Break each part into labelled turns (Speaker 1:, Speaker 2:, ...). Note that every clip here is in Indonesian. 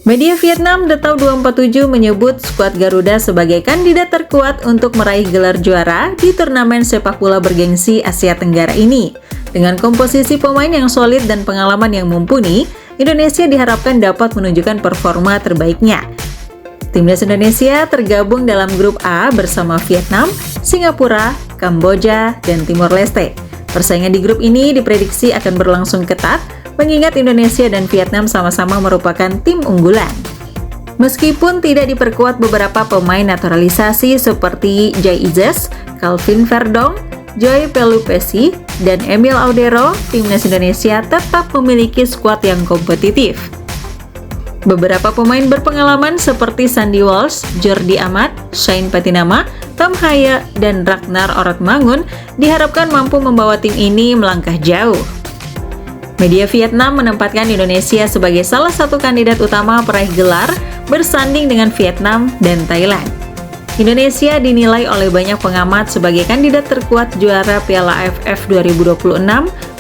Speaker 1: Media Vietnam Detau 247 menyebut skuad Garuda sebagai kandidat terkuat untuk meraih gelar juara di turnamen sepak bola bergengsi Asia Tenggara ini. Dengan komposisi pemain yang solid dan pengalaman yang mumpuni, Indonesia diharapkan dapat menunjukkan performa terbaiknya. Timnas Indonesia tergabung dalam grup A bersama Vietnam, Singapura, Kamboja, dan Timor Leste. Persaingan di grup ini diprediksi akan berlangsung ketat, mengingat Indonesia dan Vietnam sama-sama merupakan tim unggulan. Meskipun tidak diperkuat beberapa pemain naturalisasi seperti Jay Izzes, Calvin Verdong, Joy Pelupessy, dan Emil Audero, Timnas Indonesia tetap memiliki skuad yang kompetitif. Beberapa pemain berpengalaman seperti Sandy Walsh, Jordi Amat, Shane Patinama, Tom Haya, dan Ragnar Orotmangun diharapkan mampu membawa tim ini melangkah jauh. Media Vietnam menempatkan Indonesia sebagai salah satu kandidat utama peraih gelar bersanding dengan Vietnam dan Thailand. Indonesia dinilai oleh banyak pengamat sebagai kandidat terkuat juara Piala AFF 2026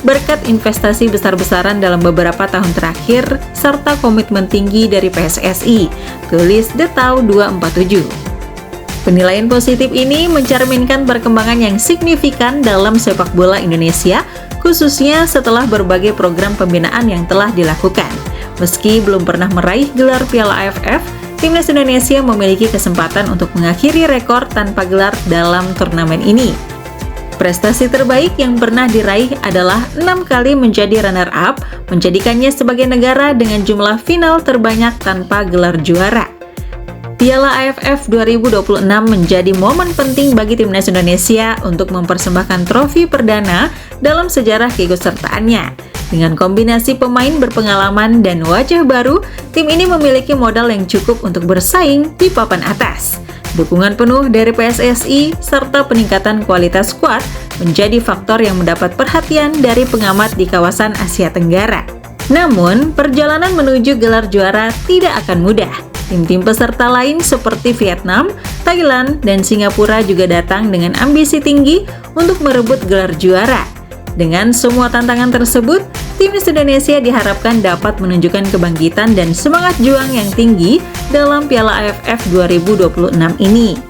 Speaker 1: berkat investasi besar-besaran dalam beberapa tahun terakhir serta komitmen tinggi dari PSSI, tulis Detau 247. Penilaian positif ini mencerminkan perkembangan yang signifikan dalam sepak bola Indonesia, khususnya setelah berbagai program pembinaan yang telah dilakukan. Meski belum pernah meraih gelar Piala AFF, Timnas Indonesia memiliki kesempatan untuk mengakhiri rekor tanpa gelar dalam turnamen ini. Prestasi terbaik yang pernah diraih adalah 6 kali menjadi runner-up, menjadikannya sebagai negara dengan jumlah final terbanyak tanpa gelar juara. Piala AFF 2026 menjadi momen penting bagi Timnas Indonesia untuk mempersembahkan trofi perdana dalam sejarah keikutsertaannya. Dengan kombinasi pemain berpengalaman dan wajah baru, tim ini memiliki modal yang cukup untuk bersaing di papan atas. Dukungan penuh dari PSSI serta peningkatan kualitas skuad menjadi faktor yang mendapat perhatian dari pengamat di kawasan Asia Tenggara. Namun, perjalanan menuju gelar juara tidak akan mudah. Tim-tim peserta lain seperti Vietnam, Thailand, dan Singapura juga datang dengan ambisi tinggi untuk merebut gelar juara. Dengan semua tantangan tersebut, Timnas Indonesia diharapkan dapat menunjukkan kebangkitan dan semangat juang yang tinggi dalam Piala AFF 2026 ini.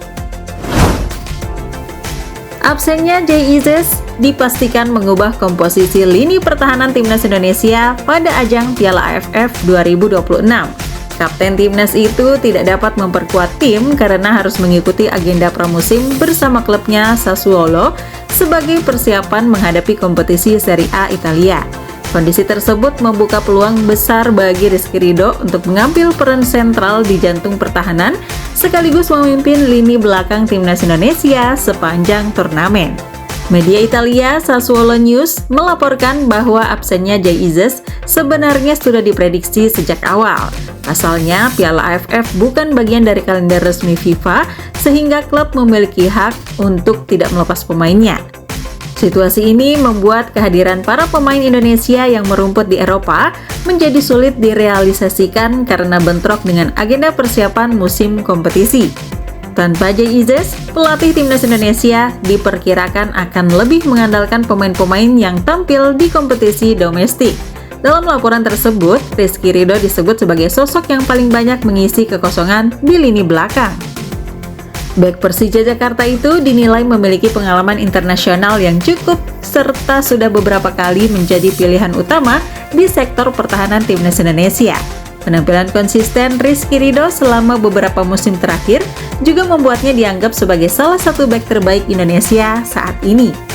Speaker 1: Absennya Jay Izzes dipastikan mengubah komposisi lini pertahanan Timnas Indonesia pada ajang Piala AFF 2026. Kapten Timnas itu tidak dapat memperkuat tim karena harus mengikuti agenda pramusim bersama klubnya Sassuolo sebagai persiapan menghadapi kompetisi Serie A Italia. Kondisi tersebut membuka peluang besar bagi Rizky Ridho untuk mengambil peran sentral di jantung pertahanan sekaligus memimpin lini belakang Timnas Indonesia sepanjang turnamen. Media Italia Sassuolo News melaporkan bahwa absennya Jay Izzes sebenarnya sudah diprediksi sejak awal. Pasalnya, Piala AFF bukan bagian dari kalender resmi FIFA, sehingga klub memiliki hak untuk tidak melepas pemainnya. Situasi ini membuat kehadiran para pemain Indonesia yang merumput di Eropa menjadi sulit direalisasikan karena bentrok dengan agenda persiapan musim kompetisi. Tanpa Jay Izzes, pelatih Timnas Indonesia diperkirakan akan lebih mengandalkan pemain-pemain yang tampil di kompetisi domestik. Dalam laporan tersebut, Rizky Ridho disebut sebagai sosok yang paling banyak mengisi kekosongan di lini belakang. Bek Persija Jakarta itu dinilai memiliki pengalaman internasional yang cukup serta sudah beberapa kali menjadi pilihan utama di sektor pertahanan Timnas Indonesia. Penampilan konsisten Rizky Ridho selama beberapa musim terakhir juga membuatnya dianggap sebagai salah satu bek terbaik Indonesia saat ini.